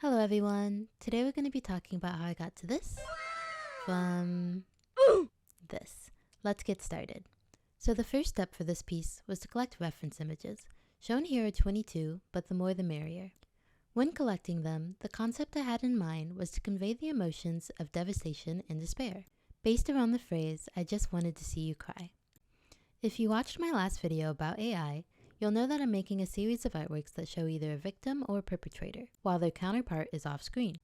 Hello everyone! Today we're going to be talking about how I got to this from this. Let's get started. So the first step for this piece was to collect reference images. Shown here are 22, but the more the merrier. When collecting them, the concept I had in mind was to convey the emotions of devastation and despair, based around the phrase, "I just wanted to see you cry." If you watched my last video about AI, you'll know that I'm making a series of artworks that show either a victim or a perpetrator, while their counterpart is off screen.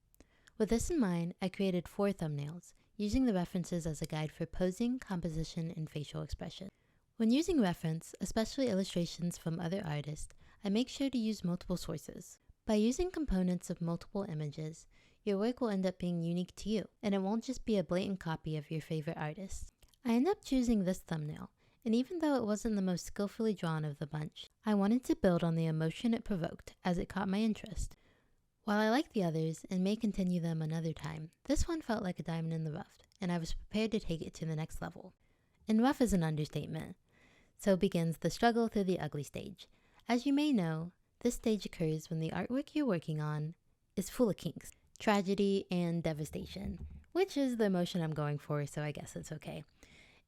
With this in mind, I created 4 thumbnails, using the references as a guide for posing, composition, and facial expression. When using reference, especially illustrations from other artists, I make sure to use multiple sources. By using components of multiple images, your work will end up being unique to you, and it won't just be a blatant copy of your favorite artist. I end up choosing this thumbnail, and even though it wasn't the most skillfully drawn of the bunch, I wanted to build on the emotion it provoked as it caught my interest. While I like the others and may continue them another time, this one felt like a diamond in the rough, and I was prepared to take it to the next level. And rough is an understatement. So begins the struggle through the ugly stage. As you may know, this stage occurs when the artwork you're working on is full of kinks, tragedy, and devastation, which is the emotion I'm going for, so I guess it's okay.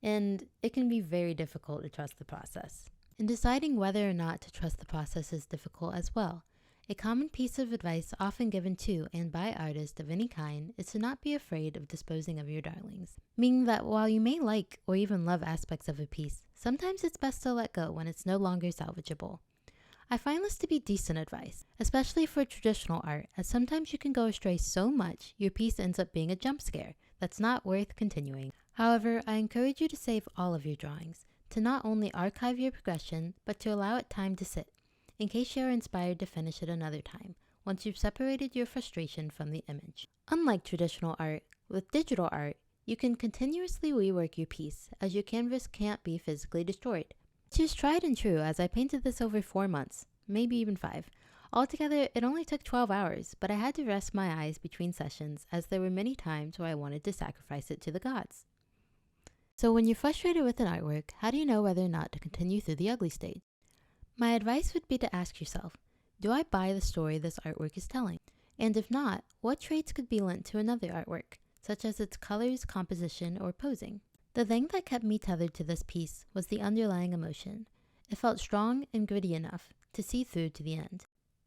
And it can be very difficult to trust the process. In deciding whether or not to trust the process is difficult as well. A common piece of advice often given to and by artists of any kind is to not be afraid of disposing of your darlings, meaning that while you may like or even love aspects of a piece, sometimes it's best to let go when it's no longer salvageable. I find this to be decent advice, especially for traditional art, as sometimes you can go astray so much your piece ends up being a jump scare that's not worth continuing. However, I encourage you to save all of your drawings, to not only archive your progression, but to allow it time to sit, in case you are inspired to finish it another time, once you've separated your frustration from the image. Unlike traditional art, with digital art, you can continuously rework your piece, as your canvas can't be physically destroyed. Which is tried and true, as I painted this over 4 months, maybe even 5. Altogether, it only took 12 hours, but I had to rest my eyes between sessions, as there were many times where I wanted to sacrifice it to the gods. So when you're frustrated with an artwork, how do you know whether or not to continue through the ugly stage? My advice would be to ask yourself, do I buy the story this artwork is telling? And if not, what traits could be lent to another artwork, such as its colors, composition, or posing? The thing that kept me tethered to this piece was the underlying emotion. It felt strong and gritty enough to see through to the end.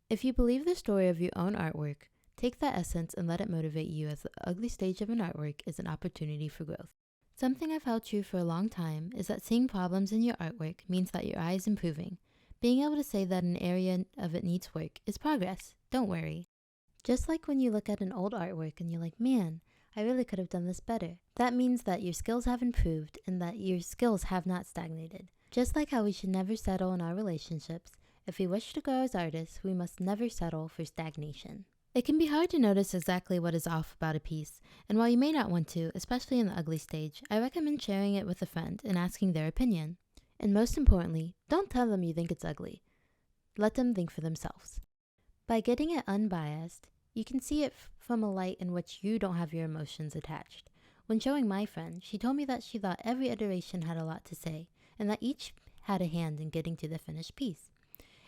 If you believe the story of your own artwork, take that essence and let it motivate you, as the ugly stage of an artwork is an opportunity for growth. Something I've held true for a long time is that seeing problems in your artwork means that your eye is improving. Being able to say that an area of it needs work is progress. Don't worry. Just like when you look at an old artwork and you're like, man, I really could have done this better. That means that your skills have improved and that your skills have not stagnated. Just like how we should never settle in our relationships, if we wish to grow as artists, we must never settle for stagnation. It can be hard to notice exactly what is off about a piece, and while you may not want to, especially in the ugly stage, I recommend sharing it with a friend and asking their opinion. And most importantly, don't tell them you think it's ugly. Let them think for themselves. By getting it unbiased, you can see it from a light in which you don't have your emotions attached. When showing my friend, she told me that she thought every iteration had a lot to say, and that each had a hand in getting to the finished piece.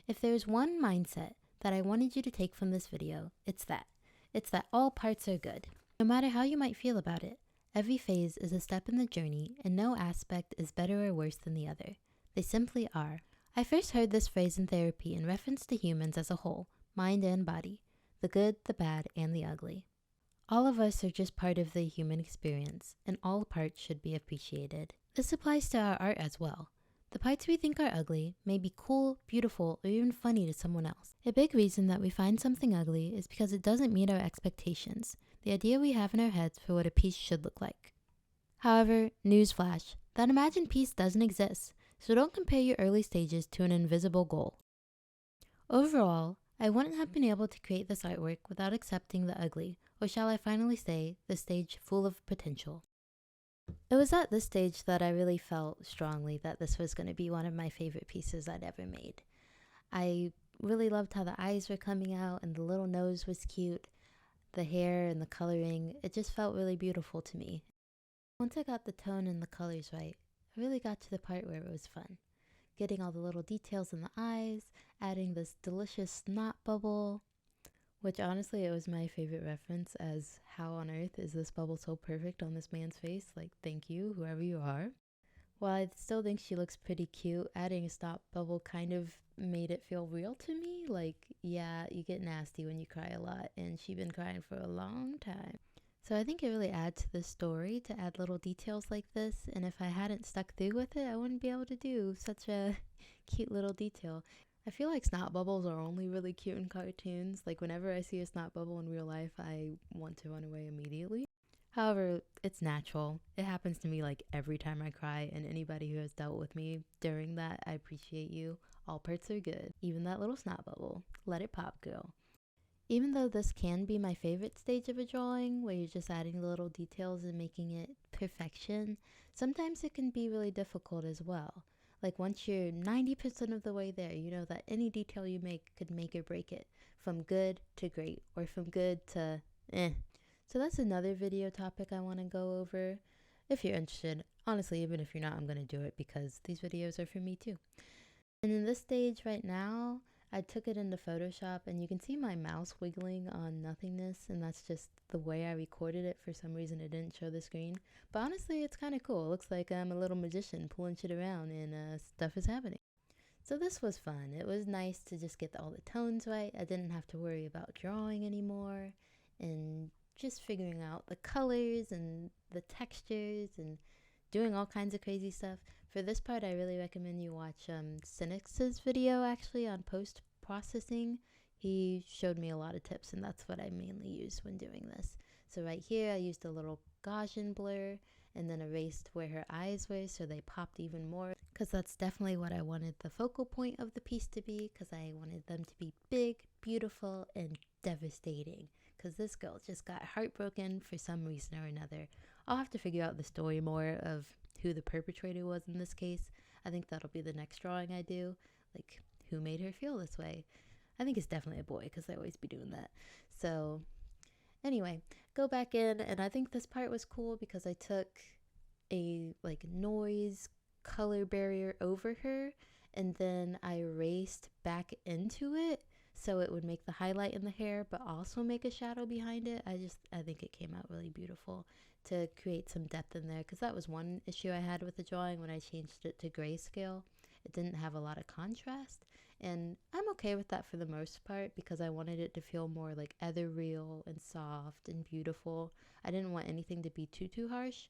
If there is one mindset that I wanted you to take from this video, it's that. It's that all parts are good. No matter how you might feel about it, every phase is a step in the journey, and no aspect is better or worse than the other. They simply are. I first heard this phrase in therapy in reference to humans as a whole, mind and body, the good, the bad, and the ugly. All of us are just part of the human experience, and all parts should be appreciated. This applies to our art as well. The parts we think are ugly may be cool, beautiful, or even funny to someone else. A big reason that we find something ugly is because it doesn't meet our expectations, the idea we have in our heads for what a piece should look like. However, newsflash, that imagined piece doesn't exist, so don't compare your early stages to an invisible goal. Overall, I wouldn't have been able to create this artwork without accepting the ugly, or shall I finally say, the stage full of potential. It was at this stage that I really felt strongly that this was going to be one of my favorite pieces I'd ever made. I really loved how the eyes were coming out and the little nose was cute, the hair and the coloring. It just felt really beautiful to me. Once I got the tone and the colors right, I really got to the part where it was fun. Getting all the little details in the eyes, adding this delicious snot bubble. Which honestly, it was my favorite reference, as how on earth is this bubble so perfect on this man's face? Like, thank you, whoever you are. While I still think she looks pretty cute, adding a stop bubble kind of made it feel real to me. Like, yeah, you get nasty when you cry a lot, and she'd been crying for a long time. So I think it really adds to the story to add little details like this, and if I hadn't stuck through with it, I wouldn't be able to do such a cute little detail. I feel like snot bubbles are only really cute in cartoons. Like, whenever I see a snot bubble in real life, I want to run away immediately. However, it's natural. It happens to me like every time I cry, and anybody who has dealt with me during that, I appreciate you. All parts are good. Even that little snot bubble. Let it pop, girl. Even though this can be my favorite stage of a drawing, where you're just adding the little details and making it perfection, sometimes it can be really difficult as well. Like, once you're 90% of the way there, you know that any detail you make could make or break it, from good to great, or from good to eh. So that's another video topic I want to go over. If you're interested, honestly, even if you're not, I'm going to do it because these videos are for me too. And in this stage right now, I took it into Photoshop, and you can see my mouse wiggling on nothingness, and that's just the way I recorded it. For some reason, it didn't show the screen. But honestly, it's kind of cool. It looks like I'm a little magician pulling shit around, and stuff is happening. So this was fun. It was nice to just get all the tones right. I didn't have to worry about drawing anymore, and just figuring out the colors and the textures and doing all kinds of crazy stuff. For this part, I really recommend you watch Cynic's video actually on post-processing. He showed me a lot of tips, and that's what I mainly use when doing this. So right here, I used a little Gaussian blur and then erased where her eyes were so they popped even more, because that's definitely what I wanted the focal point of the piece to be, because I wanted them to be big, beautiful, and devastating, because this girl just got heartbroken for some reason or another. I'll have to figure out the story more of who the perpetrator was in this case. I think that'll be the next drawing I do, like who made her feel this way. I think it's definitely a boy, because I always be doing that. So anyway, go back in, and I think this part was cool because I took a like noise color barrier over her, and then I erased back into it so it would make the highlight in the hair but also make a shadow behind it. I think it came out really beautiful to create some depth in there, because that was one issue I had with the drawing when I changed it to grayscale. It didn't have a lot of contrast, and I'm okay with that for the most part because I wanted it to feel more like ethereal and soft and beautiful. I didn't want anything to be too harsh.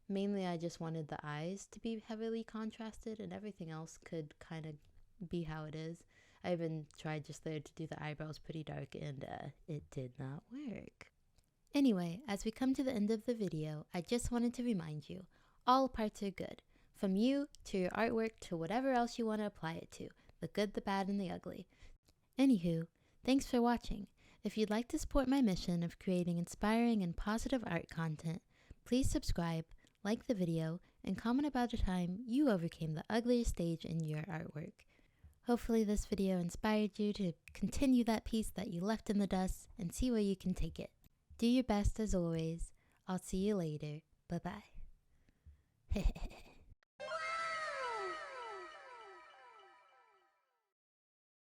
Mainly, I just wanted the eyes to be heavily contrasted, and everything else could kind of be how it is. I even tried just there to do the eyebrows pretty dark, and it did not work. Anyway, as we come to the end of the video, I just wanted to remind you, all parts are good. From you, to your artwork, to whatever else you want to apply it to. The good, the bad, and the ugly. Anywho, thanks for watching. If you'd like to support my mission of creating inspiring and positive art content, please subscribe, like the video, and comment about a time you overcame the ugliest stage in your artwork. Hopefully this video inspired you to continue that piece that you left in the dust and see where you can take it. Do your best as always. I'll see you later. Bye-bye.